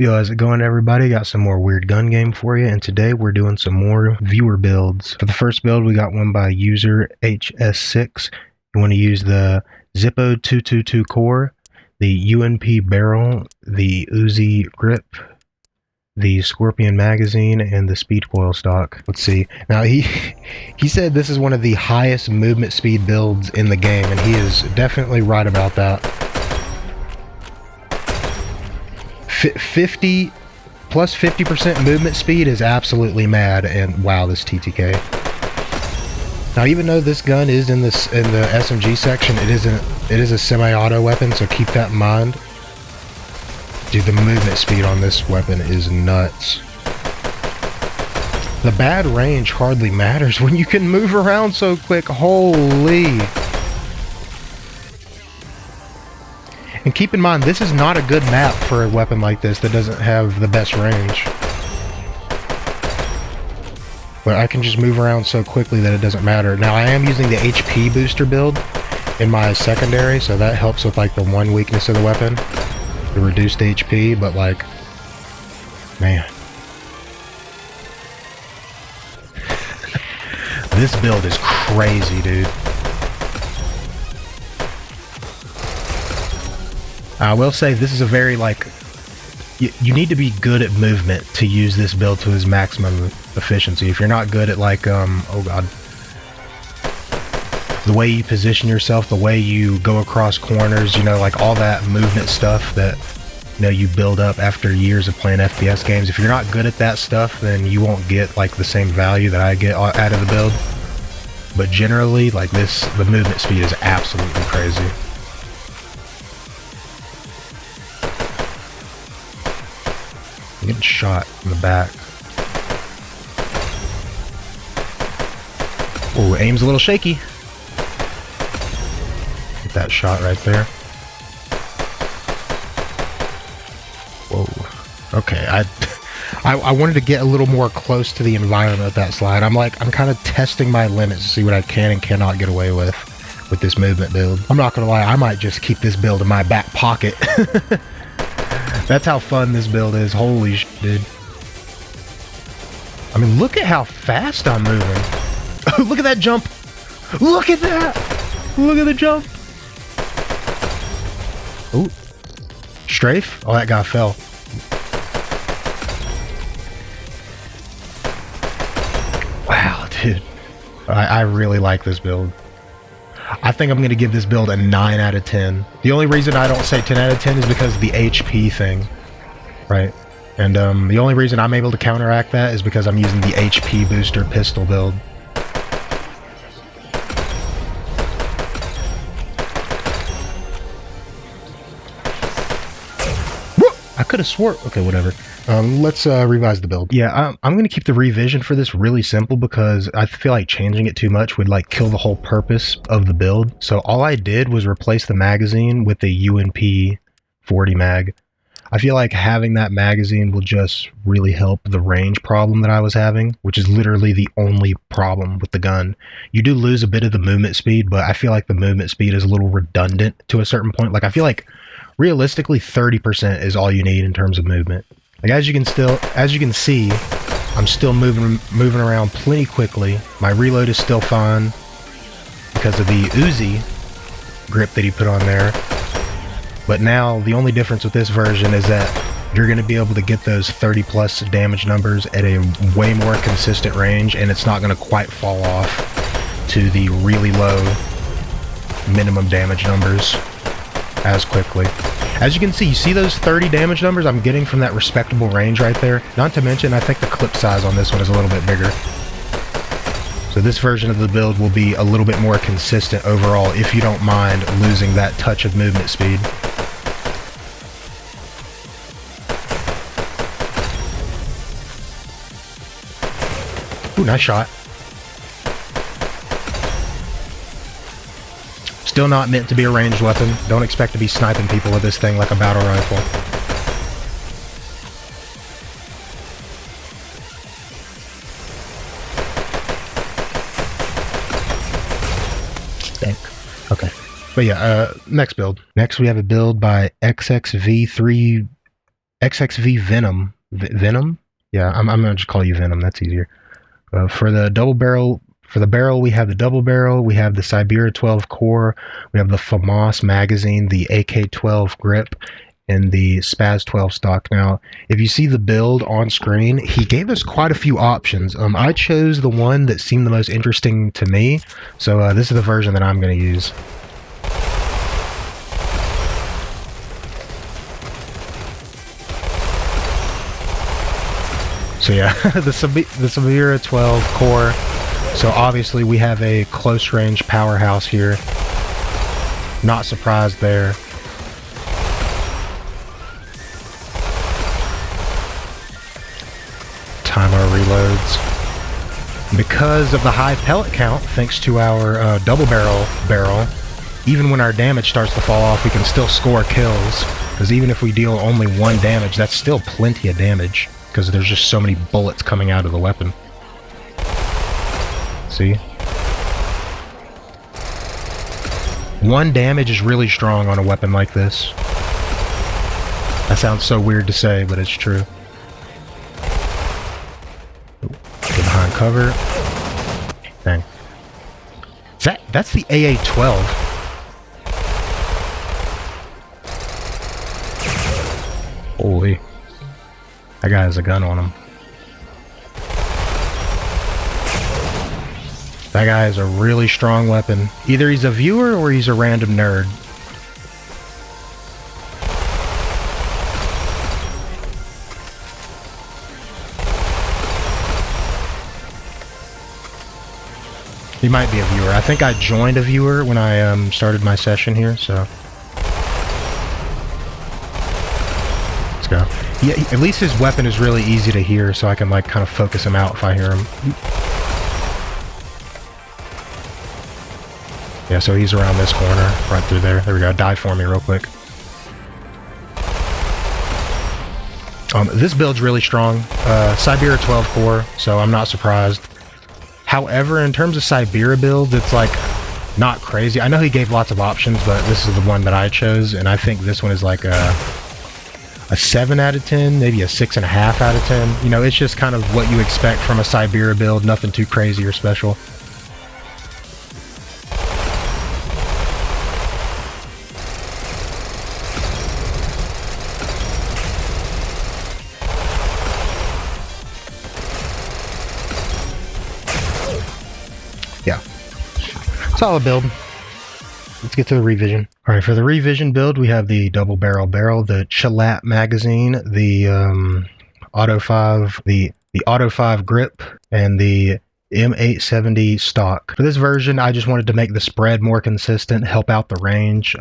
Yo, how's it going, everybody? Got some more weird gun game for you, and today we're doing some more viewer builds. For the first build, we got one by user HS6. You want to use the Zippo 222 core, the UNP barrel, the Uzi grip, the Scorpion magazine, and the speed coil stock. Let's see. Now, he said this is one of the highest movement speed builds in the game, and he is definitely right about that. 50 plus 50% movement speed is absolutely mad, and wow, this TTK. Now, even though this gun is in the SMG section, it is a semi-auto weapon, so keep that in mind. Dude, the movement speed on this weapon is nuts. The bad range hardly matters when you can move around so quick. Holy. And keep in mind, this is not a good map for a weapon like this that doesn't have the best range. But I can just move around so quickly that it doesn't matter. Now, I am using the HP booster build in my secondary, so that helps with like the one weakness of the weapon, the reduced HP, but like, man. This build is crazy, dude. I will say this is a very, like, you need to be good at movement to use this build to its maximum efficiency. If you're not good at, like, oh god, the way you position yourself, the way you go across corners, you know, like all that movement stuff that, you know, you build up after years of playing FPS games. If you're not good at that stuff, then you won't get, like, the same value that I get out of the build. But generally, like this, the movement speed is absolutely crazy. I'm getting shot in the back. Oh, aim's a little shaky. Get that shot right there. Whoa. Okay, I wanted to get a little more close to the environment with that slide. I'm kind of testing my limits to see what I can and cannot get away with this movement build. I'm not gonna lie, I might just keep this build in my back pocket. That's how fun this build is. Holy shit, dude. I mean, look at how fast I'm moving. Look at that jump. Look at that. Look at the jump. Ooh. Strafe? Oh, that guy fell. Wow, dude. I really like this build. I think I'm going to give this build a 9 out of 10. The only reason I don't say 10 out of 10 is because of the HP thing, right? And the only reason I'm able to counteract that is because I'm using the HP booster pistol build. I could have swore. Okay, whatever. Let's revise the build. Yeah, I'm going to keep the revision for this really simple because I feel like changing it too much would like kill the whole purpose of the build. So all I did was replace the magazine with the UNP 40 mag. I feel like having that magazine will just really help the range problem that I was having, which is literally the only problem with the gun. You do lose a bit of the movement speed, but I feel like the movement speed is a little redundant to a certain point. Like, I feel like realistically 30% is all you need in terms of movement. Like, as you can see, I'm still moving around plenty quickly. My reload is still fine because of the Uzi grip that he put on there. But now the only difference with this version is that you're going to be able to get those 30 plus damage numbers at a way more consistent range, and it's not going to quite fall off to the really low minimum damage numbers as quickly. As you can see, you see those 30 damage numbers I'm getting from that respectable range right there? Not to mention, I think the clip size on this one is a little bit bigger. So this version of the build will be a little bit more consistent overall if you don't mind losing that touch of movement speed. Ooh, nice shot. Still not meant to be a ranged weapon. Don't expect to be sniping people with this thing like a battle rifle. Dang. Okay. But yeah, next build. Next we have a build by XXV3 XXV Venom. Venom? Yeah, I'm gonna just call you Venom. That's easier. For the double barrel, we have the double barrel. We have the Siberia 12 core. We have the FAMAS magazine, the AK-12 grip, and the Spaz 12 stock. Now, if you see the build on screen, he gave us quite a few options. I chose the one that seemed the most interesting to me, so this is the version that I'm going to use. So yeah, the Siberia 12 core. So obviously we have a close range powerhouse here. Not surprised there. Time our reloads. Because of the high pellet count, thanks to our double barrel, even when our damage starts to fall off, we can still score kills. Because even if we deal only 1 damage, that's still plenty of damage. Because there's just so many bullets coming out of the weapon. See? 1 damage is really strong on a weapon like this. That sounds so weird to say, but it's true. Get behind cover. Dang. That's the AA-12. Holy. That guy has a gun on him. That guy has a really strong weapon. Either he's a viewer or he's a random nerd. He might be a viewer. I think I joined a viewer when I started my session here, so. Let's go. Yeah, at least his weapon is really easy to hear, so I can like kind of focus him out if I hear him. Yeah, so he's around this corner, right through there. There we go. Die for me real quick. This build's really strong. Siberia 12 core, so I'm not surprised. However, in terms of Siberia builds, it's like not crazy. I know he gave lots of options, but this is the one that I chose, and I think this one is like a 7 out of 10, maybe a 6.5 out of 10. You know, it's just kind of what you expect from a Siberia build, nothing too crazy or special. Yeah. Solid build. Let's get to the revision. All right, for the revision build, we have the double barrel, the Chauchat magazine, the Auto 5, the Auto 5 grip, and the M870 stock. For this version, I just wanted to make the spread more consistent, help out the range.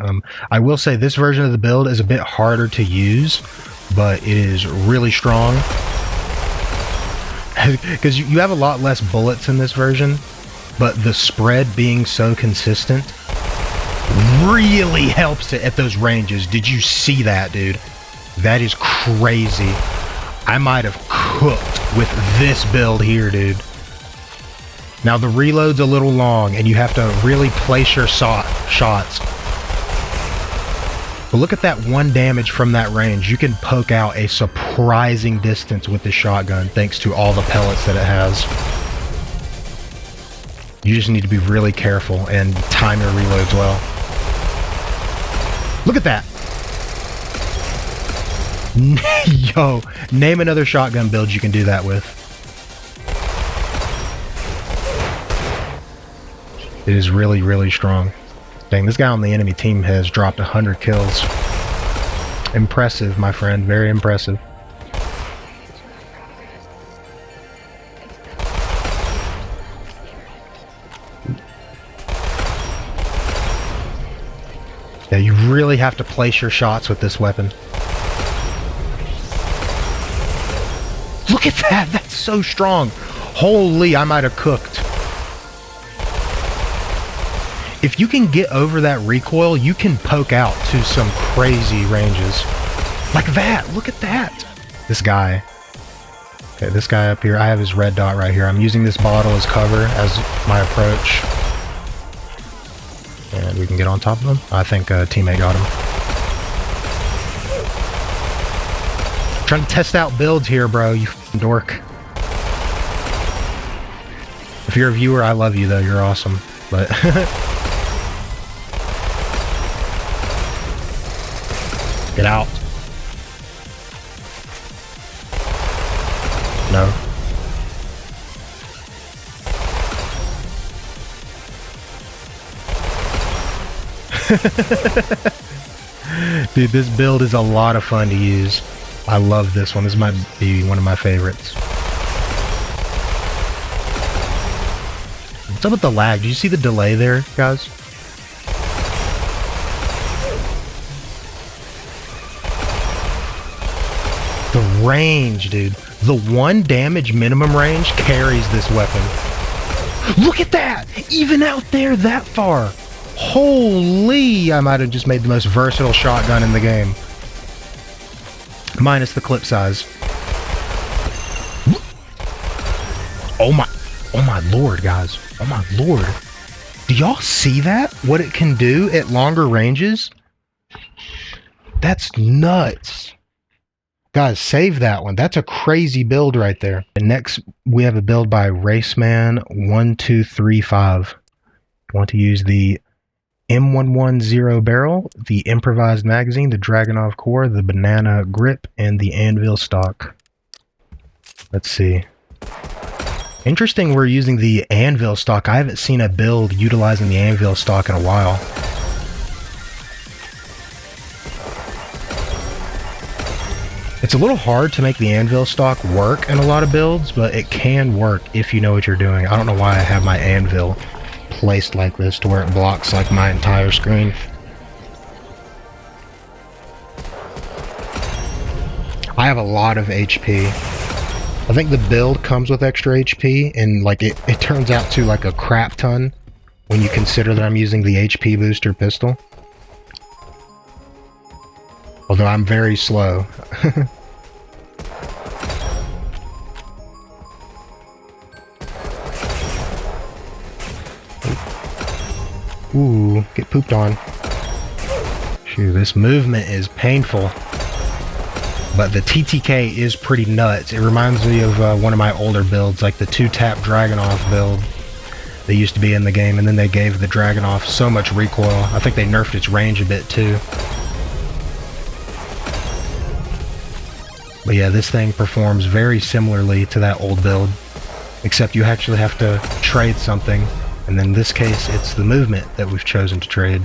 I will say this version of the build is a bit harder to use, but it is really strong. Because you have a lot less bullets in this version, but the spread being so consistent really helps it at those ranges. Did you see that, dude? That is crazy. I might have cooked with this build here, dude. Now the reload's a little long and you have to really place your shots. But look at that 1 damage from that range. You can poke out a surprising distance with this shotgun thanks to all the pellets that it has. You just need to be really careful and time your reloads well. Look at that. Yo, name another shotgun build you can do that with. It is really, really strong. Dang, this guy on the enemy team has dropped 100 kills. Impressive, my friend. Very impressive. Yeah, you really have to place your shots with this weapon. Look at that! That's so strong! Holy, I might have cooked. If you can get over that recoil, you can poke out to some crazy ranges. Like that! Look at that! This guy. Okay, this guy up here, I have his red dot right here. I'm using this bottle as cover as my approach. And we can get on top of him. I think a teammate got him. Trying to test out builds here, bro, you f***ing dork. If you're a viewer, I love you, though. You're awesome. But... Get out. No. Dude, this build is a lot of fun to use. I love this one. This might be one of my favorites. What's up with the lag? Did you see the delay there, guys? The range, dude. The 1 damage minimum range carries this weapon. Look at that! Even out there that far! Holy! I might have just made the most versatile shotgun in the game. Minus the clip size. Oh my lord, guys. Oh my lord. Do y'all see that? What it can do at longer ranges? That's nuts. Guys, save that one. That's a crazy build right there. And next, we have a build by Raceman1235. Want to use the M110 barrel, the improvised magazine, the Dragunov core, the banana grip, and the anvil stock. Let's see. Interesting we're using the anvil stock. I haven't seen a build utilizing the anvil stock in a while. It's a little hard to make the anvil stock work in a lot of builds, but it can work if you know what you're doing. I don't know why I have my anvil placed like this to where it blocks like my entire screen. I have a lot of HP. I think the build comes with extra HP, and like it turns out to like a crap ton when you consider that I'm using the HP booster pistol. Although I'm very slow. Ooh, get pooped on. Shoot, this movement is painful. But the TTK is pretty nuts. It reminds me of one of my older builds, like the 2-tap Dragunov build. They used to be in the game, and then they gave the Dragunov so much recoil. I think they nerfed its range a bit too. But yeah, this thing performs very similarly to that old build, except you actually have to trade something. And in this case, it's the movement that we've chosen to trade.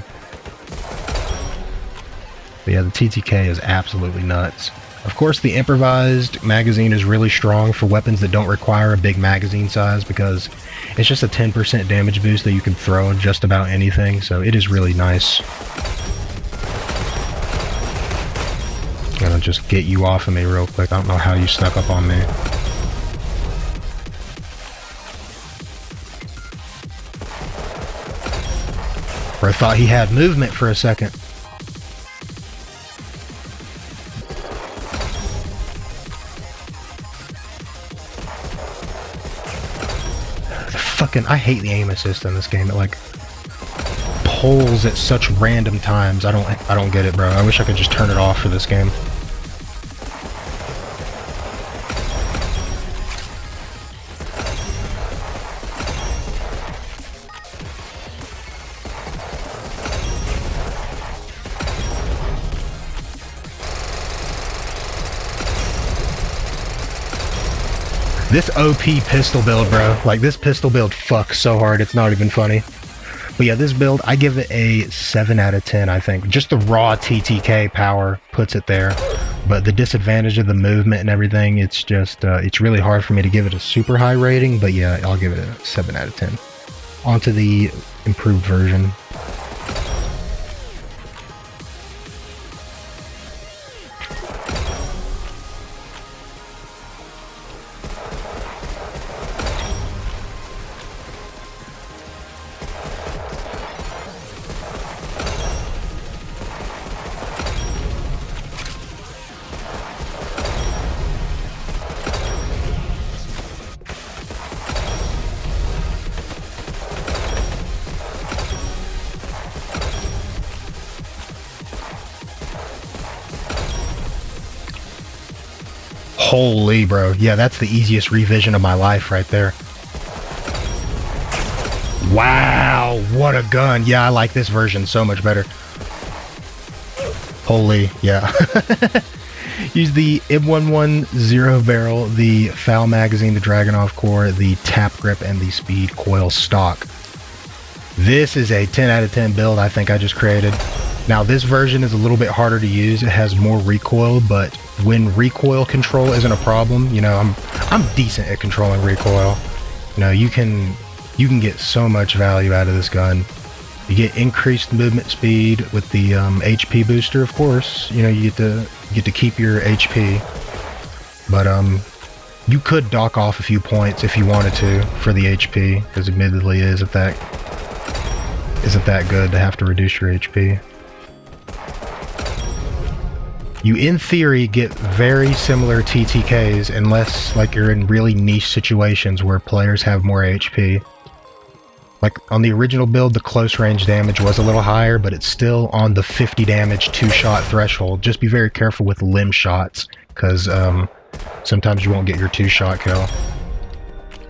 But yeah, the TTK is absolutely nuts. Of course, the improvised magazine is really strong for weapons that don't require a big magazine size, because it's just a 10% damage boost that you can throw in just about anything, so it is really nice. I'm gonna just get you off of me real quick. I don't know how you snuck up on me. I thought he had movement for a second. I hate the aim assist in this game. It like pulls at such random times. I don't get it, bro. I wish I could just turn it off for this game. This OP pistol build, bro. Like, this pistol build fucks so hard, it's not even funny. But yeah, this build, I give it a 7 out of 10, I think. Just the raw TTK power puts it there. But the disadvantage of the movement and everything, it's just, it's really hard for me to give it a super high rating. But yeah, I'll give it a 7 out of 10. On to the improved version. Holy, bro. Yeah, that's the easiest revision of my life right there. Wow, what a gun. Yeah, I like this version so much better. Holy, yeah. Use the M110 barrel, the FAL magazine, the Dragunov core, the tap grip, and the speed coil stock. This is a 10 out of 10 build I think I just created. Now this version is a little bit harder to use. It has more recoil, but when recoil control isn't a problem, you know, I'm decent at controlling recoil. You know, you can get so much value out of this gun. You get increased movement speed with the HP booster, of course. You know, you get to keep your HP, but you could dock off a few points if you wanted to for the HP, because admittedly isn't that good to have to reduce your HP. You, in theory, get very similar TTKs unless, like, you're in really niche situations where players have more HP. Like, on the original build, the close range damage was a little higher, but it's still on the 50 damage 2-shot threshold. Just be very careful with limb shots, because sometimes you won't get your 2-shot kill.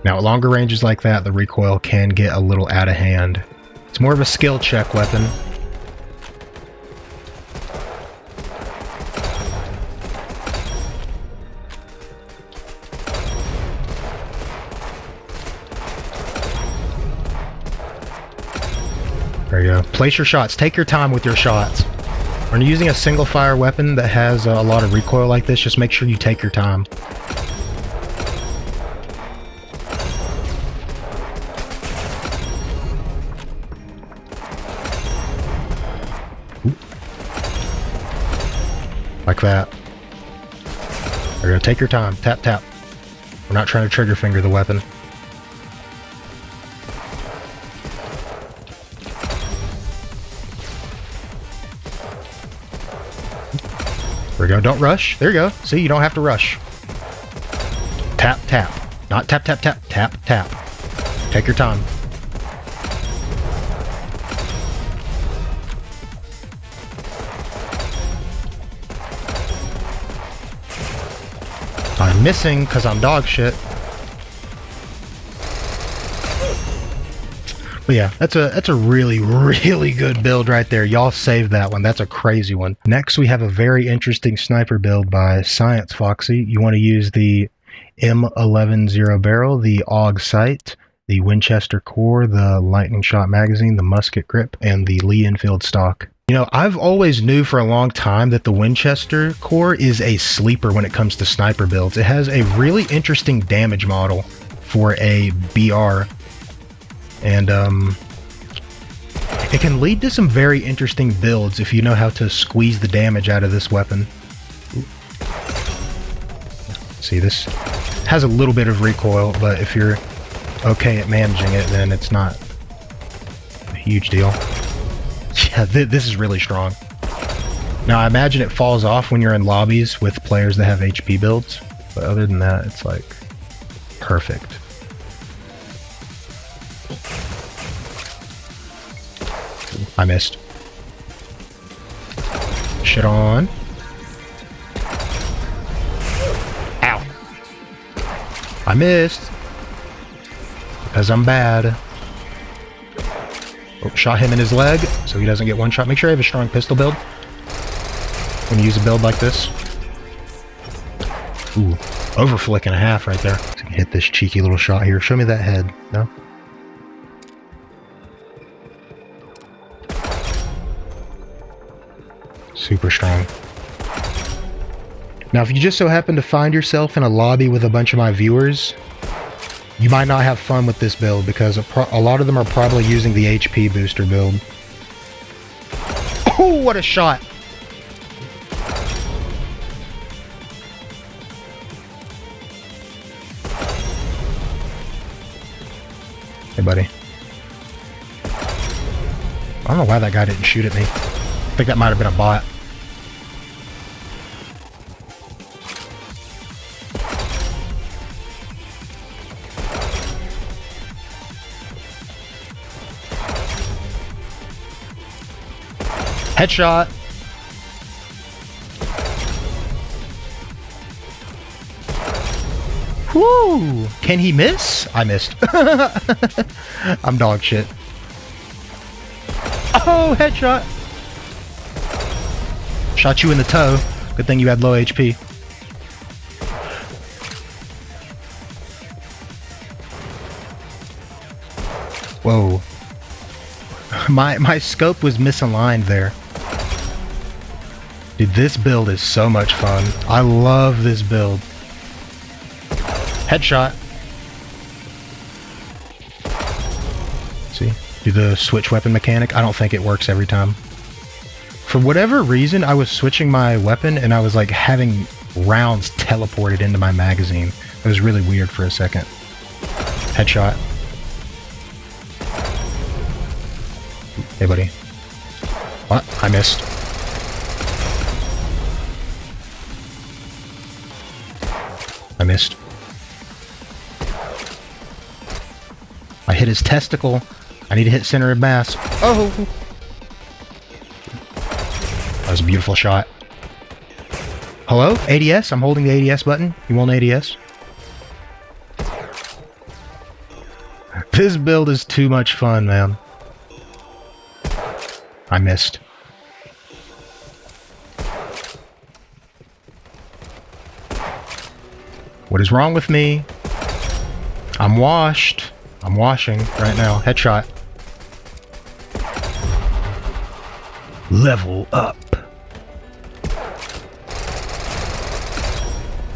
Now, at longer ranges like that, the recoil can get a little out of hand. It's more of a skill check weapon. There you go. Place your shots. Take your time with your shots. When you're using a single fire weapon that has a lot of recoil like this, just make sure you take your time. Like that. There you go. Take your time. Tap, tap. We're not trying to trigger finger the weapon. There we go. Don't rush. There you go. See, you don't have to rush. Tap, tap. Not tap, tap, tap. Tap, tap. Take your time. I'm missing because I'm dog shit. But yeah, that's a really, really good build right there. Y'all saved that one. That's a crazy one. Next, we have a very interesting sniper build by Science Foxy. You want to use the M110 barrel, the AUG sight, the Winchester core, the lightning shot magazine, the musket grip, and the Lee Enfield stock. You know, I've always knew for a long time that the Winchester core is a sleeper when it comes to sniper builds. It has a really interesting damage model for a BR. And it can lead to some very interesting builds if you know how to squeeze the damage out of this weapon. See, this has a little bit of recoil, but if you're okay at managing it, then it's not a huge deal. Yeah, this is really strong. Now, I imagine it falls off when you're in lobbies with players that have HP builds, but other than that, it's like perfect. I missed. Shit on. Ow. I missed. Because I'm bad. Oh, shot him in his leg, so he doesn't get one shot. Make sure you have a strong pistol build when you use a build like this. Ooh, over flick and a half right there. So I can hit this cheeky little shot here. Show me that head. No? Super strong. Now, if you just so happen to find yourself in a lobby with a bunch of my viewers, you might not have fun with this build because a lot of them are probably using the HP booster build. Oh, what a shot! Hey, buddy. I don't know why that guy didn't shoot at me. I think that might have been a bot. Headshot. Woo! Can he miss? I missed. I'm dog shit. Oh, headshot! Shot you in the toe. Good thing you had low HP. Whoa. My scope was misaligned there. Dude, this build is so much fun. I love this build. Headshot. See? Do the switch weapon mechanic. I don't think it works every time. For whatever reason, I was switching my weapon and I was like having rounds teleported into my magazine. It was really weird for a second. Headshot. Hey, buddy. What? I missed. I missed. I hit his testicle. I need to hit center of mass. Oh! That was a beautiful shot. Hello? ADS? I'm holding the ADS button. You want ADS? This build is too much fun, man. I missed. What is wrong with me? I'm washed. I'm washing right now. Headshot. Level up.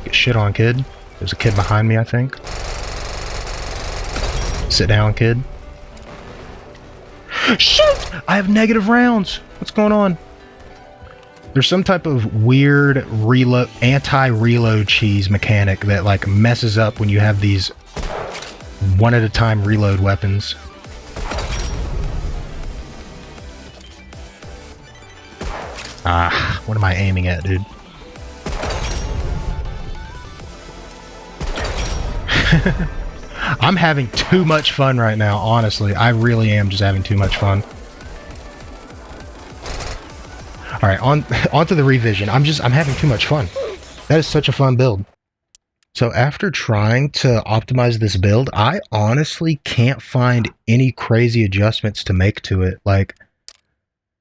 Get shit on, kid. There's a kid behind me, I think. Sit down, kid. Shoot! I have negative rounds. What's going on? There's some type of weird reload, anti-reload cheese mechanic that like messes up when you have these one at a time reload weapons. Ah, what am I aiming at, dude? I'm having too much fun right now, honestly. I really am just having too much fun. Alright, on to the revision. I'm having too much fun. That is such a fun build. So after trying to optimize this build, I honestly can't find any crazy adjustments to make to it. Like,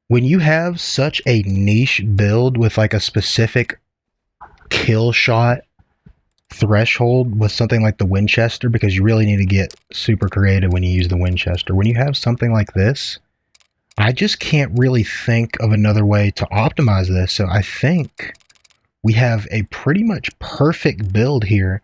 when you have such a niche build with like a specific kill shot threshold with something like the Winchester, because you really need to get super creative when you use the Winchester. When you have something like this, I just can't really think of another way to optimize this. So I think we have a pretty much perfect build here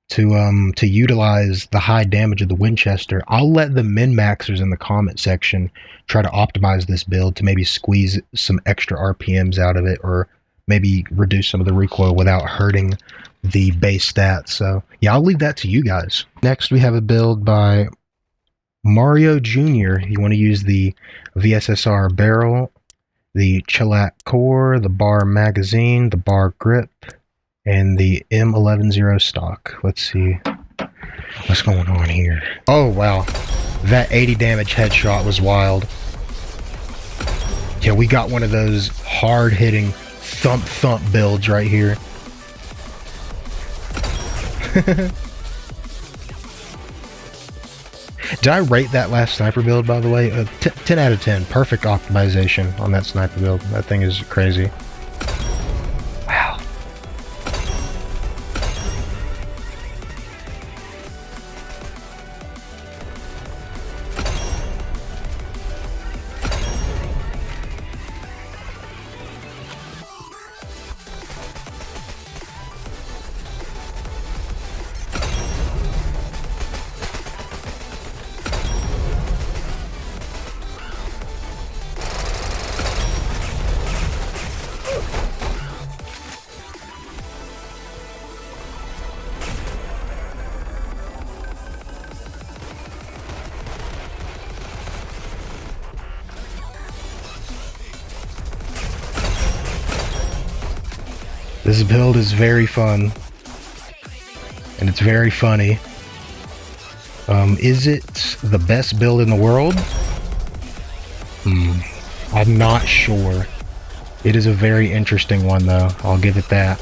to utilize the high damage of the Winchester. I'll let the min-maxers in the comment section try to optimize this build to maybe squeeze some extra RPMs out of it, or maybe reduce some of the recoil without hurting the base stats. So yeah, I'll leave that to you guys. Next, we have a build by Mario Jr. You want to use the VSSR barrel, the Chauchat core, the bar magazine, the bar grip, and the M110 stock. Let's see what's going on here. Oh wow, that 80 damage headshot was wild. Yeah, we got one of those hard-hitting thump builds right here. Did I rate that last sniper build, by the way? 10 out of 10. Perfect optimization on that sniper build. That thing is crazy. Wow. This build is very fun, and it's very funny. Is it the best build in the world? I'm not sure. It is a very interesting one, though. I'll give it that.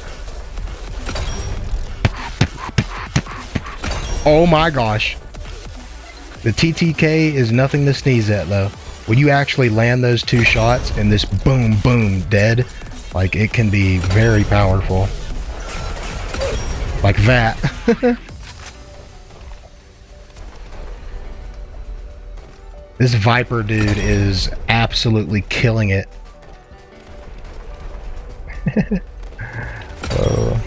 Oh my gosh. The TTK is nothing to sneeze at, though. When you actually land those 2 shots and this boom, boom, dead, like, it can be very powerful. Like that. This Viper dude is absolutely killing it. Oh.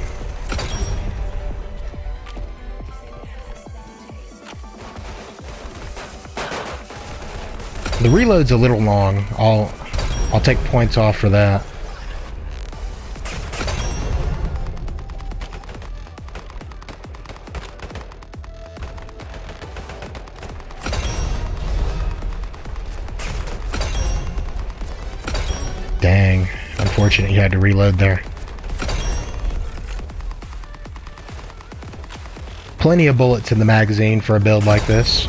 The reload's a little long. I'll take points off for that. Dang, unfortunate you had to reload there. Plenty of bullets in the magazine for a build like this.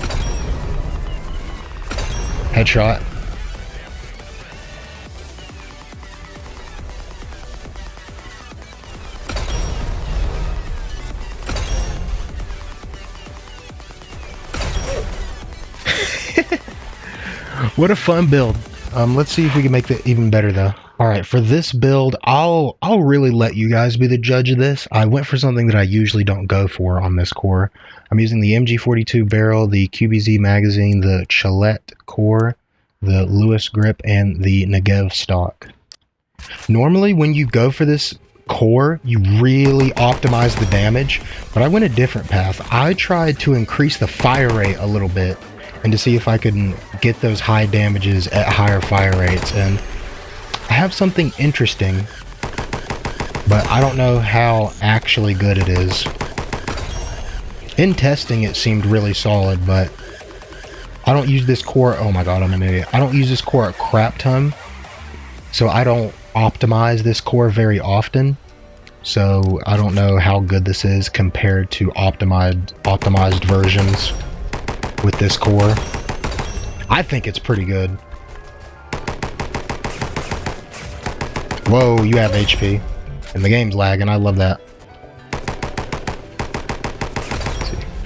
Headshot. What a fun build. Let's see if we can make that even better though. Alright, for this build, I'll really let you guys be the judge of this. I went for something that I usually don't go for on this core. I'm using the MG42 barrel, the QBZ magazine, the Chauchat core, the Lewis grip, and the Negev stock. Normally, when you go for this core, you really optimize the damage, but I went a different path. I tried to increase the fire rate a little bit, and to see if I could get those high damages at higher fire rates, and I have something interesting, but I don't know how actually good it is. In testing, it seemed really solid, but I don't use this core. Oh my god, I'm an idiot. I don't use this core a crap ton, so I don't optimize this core very often. So I don't know how good this is compared to optimized versions with this core. I think it's pretty good. Whoa, you have HP. And the game's lagging, I love that.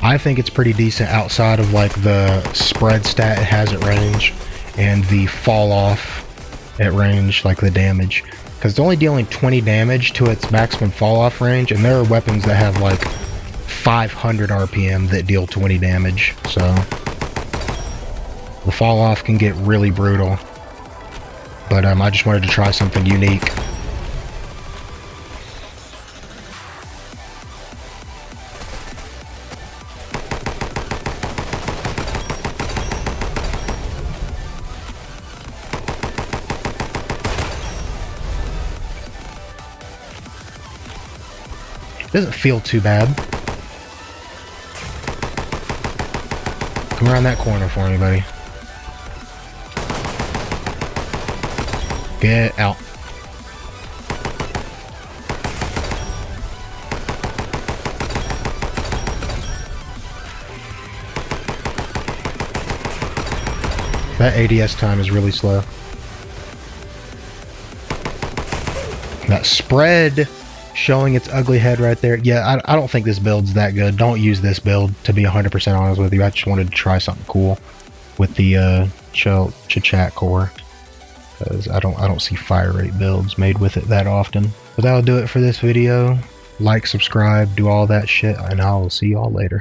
I think it's pretty decent outside of like the spread stat it has at range and the fall off at range, like the damage. Because it's only dealing 20 damage to its maximum fall off range, and there are weapons that have like 500 RPM that deal 20 damage, so the fall off can get really brutal. But I just wanted to try something unique. Doesn't feel too bad. Come around that corner for me, buddy. Get out. That ADS time is really slow. That spread showing its ugly head right there. Yeah, I don't think this build's that good. Don't use this build, to be 100% honest with you. I just wanted to try something cool with the Chauchat core, because I don't see fire rate builds made with it that often. But that'll do it for this video. Like, subscribe, do all that shit, and I'll see y'all later.